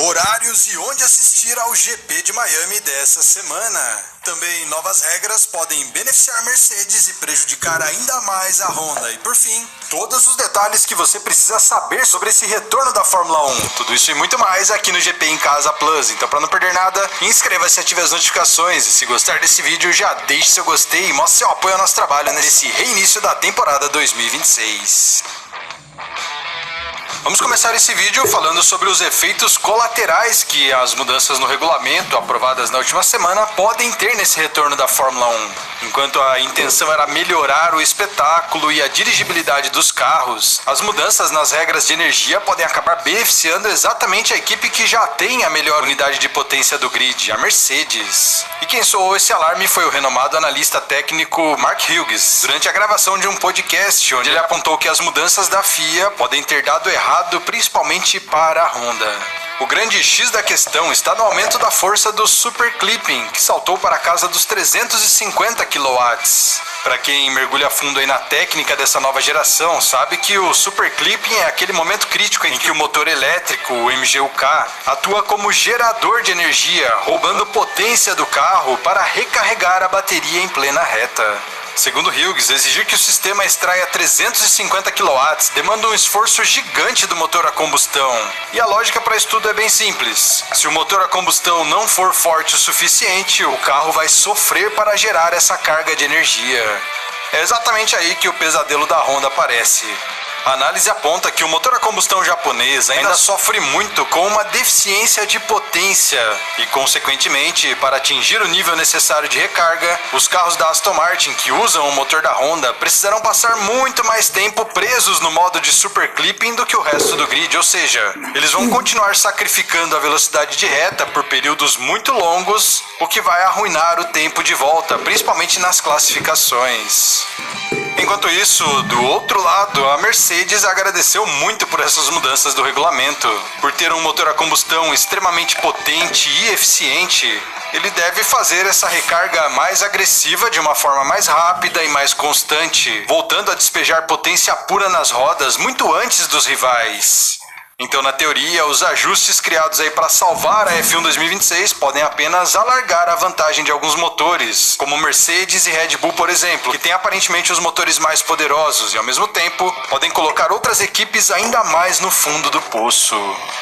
horários e onde assistir ao GP de Miami dessa semana. Também novas regras podem beneficiar Mercedes e prejudicar ainda mais a Honda. E por fim, todos os detalhes que você precisa saber sobre esse retorno da Fórmula 1. Tudo isso e muito mais aqui no GP em Casa Plus. Então, para não perder nada, inscreva-se e ative as notificações. E se gostar desse vídeo, já deixe seu gostei e mostre seu apoio ao nosso trabalho nesse reinício da temporada 2026. Vamos começar esse vídeo falando sobre os efeitos colaterais que as mudanças no regulamento aprovadas na última semana podem ter nesse retorno da Fórmula 1. Enquanto a intenção era melhorar o espetáculo e a dirigibilidade dos carros, as mudanças nas regras de energia podem acabar beneficiando exatamente a equipe que já tem a melhor unidade de potência do grid, a Mercedes. E quem soou esse alarme foi o renomado analista técnico Mark Hughes, durante a gravação de um podcast onde ele apontou que as mudanças da FIA podem ter dado errado, principalmente para a Honda. O grande X da questão está no aumento da força do Super Clipping, que saltou para a casa dos 350 kW. Para quem mergulha fundo aí na técnica dessa nova geração, sabe que o Super Clipping é aquele momento crítico em que o motor elétrico, o MGU-K, atua como gerador de energia, roubando potência do carro para recarregar a bateria em plena reta. Segundo Hughes, exigir que o sistema extraia 350 kW demanda um esforço gigante do motor a combustão. E a lógica para isso tudo é bem simples. Se o motor a combustão não for forte o suficiente, o carro vai sofrer para gerar essa carga de energia. É exatamente aí que o pesadelo da Honda aparece. A análise aponta que o motor a combustão japonês ainda sofre muito com uma deficiência de potência e, consequentemente, para atingir o nível necessário de recarga, os carros da Aston Martin que usam o motor da Honda precisarão passar muito mais tempo presos no modo de Super Clipping do que o resto do grid, ou seja, eles vão continuar sacrificando a velocidade de reta por períodos muito longos, o que vai arruinar o tempo de volta, principalmente nas classificações. Enquanto isso, do outro lado, a Mercedes agradeceu muito por essas mudanças do regulamento. Por ter um motor a combustão extremamente potente e eficiente, ele deve fazer essa recarga mais agressiva de uma forma mais rápida e mais constante, voltando a despejar potência pura nas rodas muito antes dos rivais. Então, na teoria, os ajustes criados aí para salvar a F1 2026 podem apenas alargar a vantagem de alguns motores, como Mercedes e Red Bull, por exemplo, que têm aparentemente os motores mais poderosos e, ao mesmo tempo, podem colocar outras equipes ainda mais no fundo do poço.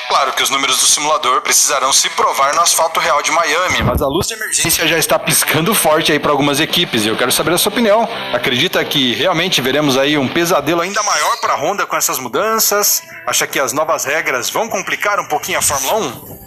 Claro que os números do simulador precisarão se provar no asfalto real de Miami, mas a luz de emergência já está piscando forte aí para algumas equipes e eu quero saber a sua opinião. Acredita que realmente veremos aí um pesadelo ainda maior para a Honda com essas mudanças? Acha que as novas regras vão complicar um pouquinho a Fórmula 1?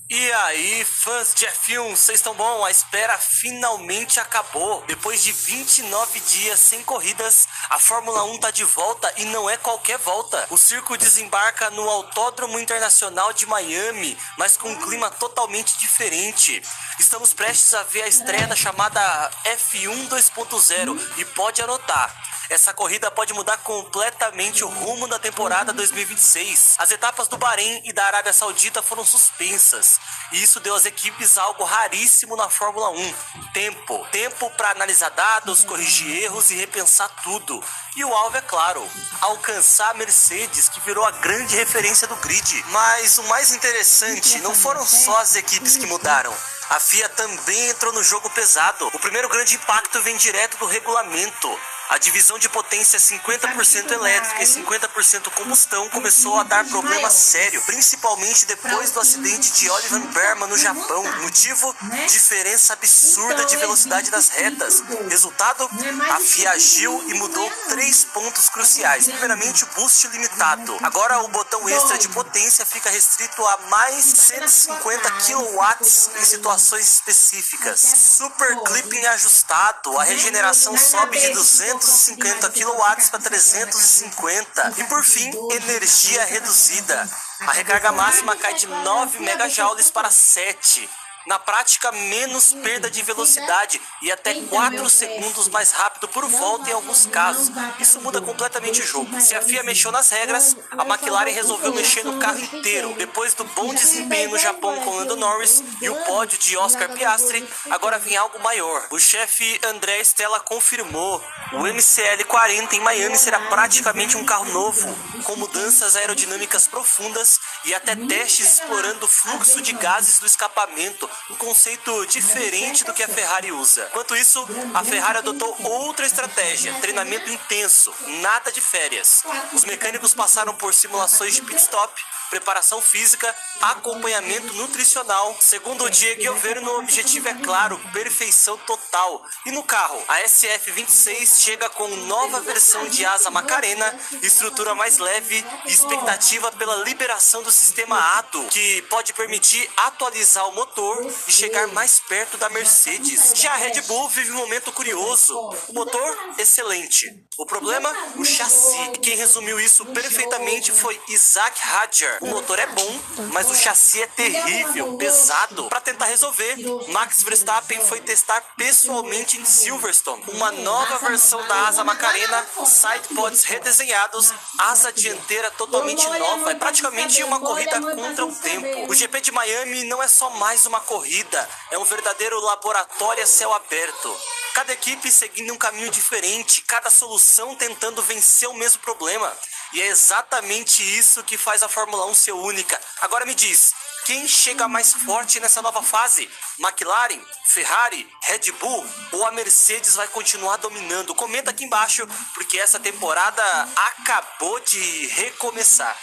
E aí, fãs de F1, vocês estão bom? A espera finalmente acabou. Depois de 29 dias sem corridas, a Fórmula 1 tá de volta e não é qualquer volta. O circo desembarca no Autódromo Internacional de Miami, mas com um clima totalmente diferente. Estamos prestes a ver a estreia da chamada F1 2.0 e pode anotar. Essa corrida pode mudar completamente o rumo da temporada 2026. As etapas do Bahrein e da Arábia Saudita foram suspensas. E isso deu às equipes algo raríssimo na Fórmula 1. Tempo. Tempo para analisar dados, corrigir erros e repensar tudo. E o alvo é claro, alcançar a Mercedes, que virou a grande referência do grid. Mas o mais interessante, não foram só as equipes que mudaram. A FIA também entrou no jogo pesado. O primeiro grande impacto vem direto do regulamento. A divisão de potência 50% elétrica e 50% combustão começou a dar problema sério, principalmente depois do acidente de Oliver Berman no Japão. Motivo? Diferença absurda de velocidade das retas. Resultado? A FIA agiu e mudou 3 pontos cruciais. Primeiramente, o boost limitado. Agora o botão extra de potência fica restrito a mais 150 kW em situações específicas. Super Clipping ajustado. A regeneração sobe de 250 kW para 350. E por fim, energia reduzida. A recarga máxima cai de 9 MJ para 7. Na prática, menos perda de velocidade e até 4 segundos mais rápido por volta em alguns casos. Isso muda completamente o jogo. Se a FIA mexeu nas regras, a McLaren resolveu mexer no carro inteiro. Depois do bom desempenho no Japão com Lando Norris e o pódio de Oscar Piastri, agora vem algo maior. O chefe André Stella confirmou: o MCL 40 em Miami será praticamente um carro novo, com mudanças aerodinâmicas profundas e até testes explorando o fluxo de gases do escapamento, um conceito diferente do que a Ferrari usa. Enquanto isso, a Ferrari adotou outra estratégia: treinamento intenso, nada de férias. Os mecânicos passaram por simulações de pit stop, preparação física, acompanhamento nutricional. Segundo o Diego Gioverno, o objetivo é claro: perfeição total. E no carro, a SF26 chega com nova versão de asa Macarena, estrutura mais leve e expectativa pela liberação do sistema ADO, que pode permitir atualizar o motor e chegar mais perto da Mercedes. Já a Red Bull vive um momento curioso: o motor, excelente. O problema, o chassi. E quem resumiu isso perfeitamente foi Isaac Hadjar. O motor é bom, mas o chassi é terrível, pesado. Para tentar resolver, Max Verstappen foi testar pessoalmente em Silverstone uma nova versão da asa Macarena, sidepods redesenhados, asa dianteira totalmente nova. É praticamente uma corrida contra o tempo. O GP de Miami não é só mais uma corrida, é um verdadeiro laboratório a céu aberto. Cada equipe seguindo um caminho diferente, cada solução tentando vencer o mesmo problema. E é exatamente isso que faz a Fórmula 1 ser única. Agora me diz, quem chega mais forte nessa nova fase? McLaren, Ferrari, Red Bull ou a Mercedes vai continuar dominando? Comenta aqui embaixo, porque essa temporada acabou de recomeçar.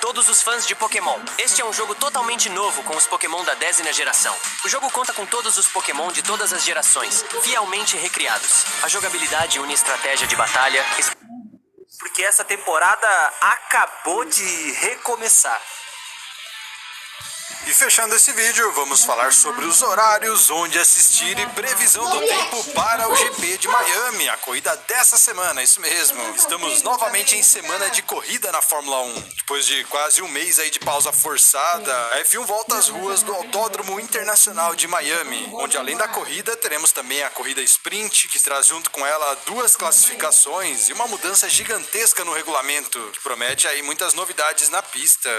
Todos os fãs de Pokémon, este é um jogo totalmente novo com os Pokémon da 10ª geração. O jogo conta com todos os Pokémon de todas as gerações, fielmente recriados. A jogabilidade une estratégia de batalha... Porque essa temporada acabou de recomeçar. E fechando esse vídeo, vamos falar sobre os horários, onde assistir e previsão do tempo para o GP de Miami, a corrida dessa semana, isso mesmo. Estamos novamente em semana de corrida na Fórmula 1. Depois de quase um mês aí de pausa forçada, a F1 volta às ruas do Autódromo Internacional de Miami, onde além da corrida, teremos também a corrida sprint, que traz junto com ela 2 classificações e uma mudança gigantesca no regulamento, que promete aí muitas novidades na pista.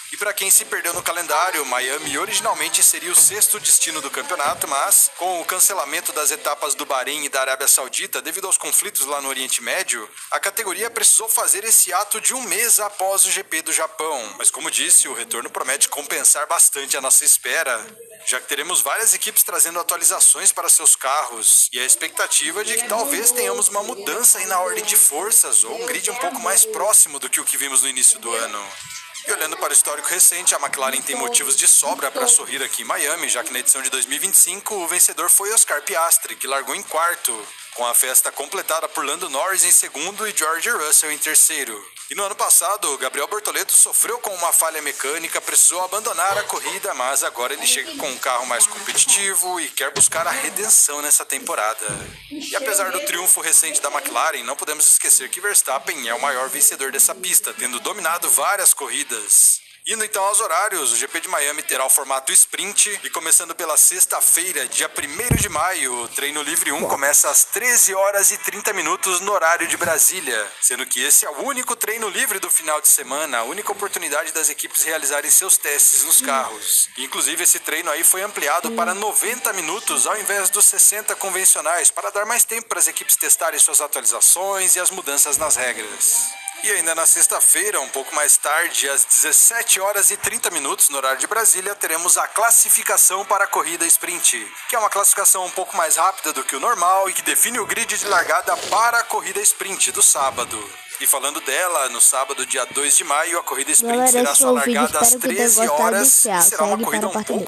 E para quem se perdeu no calendário, Miami originalmente seria o 6º destino do campeonato, mas com o cancelamento das etapas do Bahrein e da Arábia Saudita devido aos conflitos lá no Oriente Médio, a categoria precisou fazer esse ato de um mês após o GP do Japão. Mas como disse, o retorno promete compensar bastante a nossa espera, já que teremos várias equipes trazendo atualizações para seus carros, e a expectativa de que talvez tenhamos uma mudança aí na ordem de forças, ou um grid um pouco mais próximo do que o que vimos no início do ano. E olhando para o histórico recente, a McLaren tem motivos de sobra para sorrir aqui em Miami, já que na edição de 2025 o vencedor foi Oscar Piastri, que largou em 4º, com a festa completada por Lando Norris em 2º e George Russell em 3º. E no ano passado, Gabriel Bortoleto sofreu com uma falha mecânica, precisou abandonar a corrida, mas agora ele chega com um carro mais competitivo e quer buscar a redenção nessa temporada. E apesar do triunfo recente da McLaren, não podemos esquecer que Verstappen é o maior vencedor dessa pista, tendo dominado várias corridas. Indo então aos horários, o GP de Miami terá o formato sprint e começando pela sexta-feira, dia 1º de maio, o treino livre 1 começa às 13h30 no horário de Brasília, sendo que esse é o único treino livre do final de semana, a única oportunidade das equipes realizarem seus testes nos carros. E, inclusive esse treino aí foi ampliado para 90 minutos ao invés dos 60 convencionais, para dar mais tempo para as equipes testarem suas atualizações e as mudanças nas regras. E ainda na sexta-feira, um pouco mais tarde, às 17h30 no horário de Brasília, teremos a classificação para a corrida sprint, que é uma classificação um pouco mais rápida do que o normal e que define o grid de largada para a corrida sprint do sábado. E falando dela, no sábado, dia 2 de maio, a corrida sprint será sua largada às 13h e será uma corrida um pouco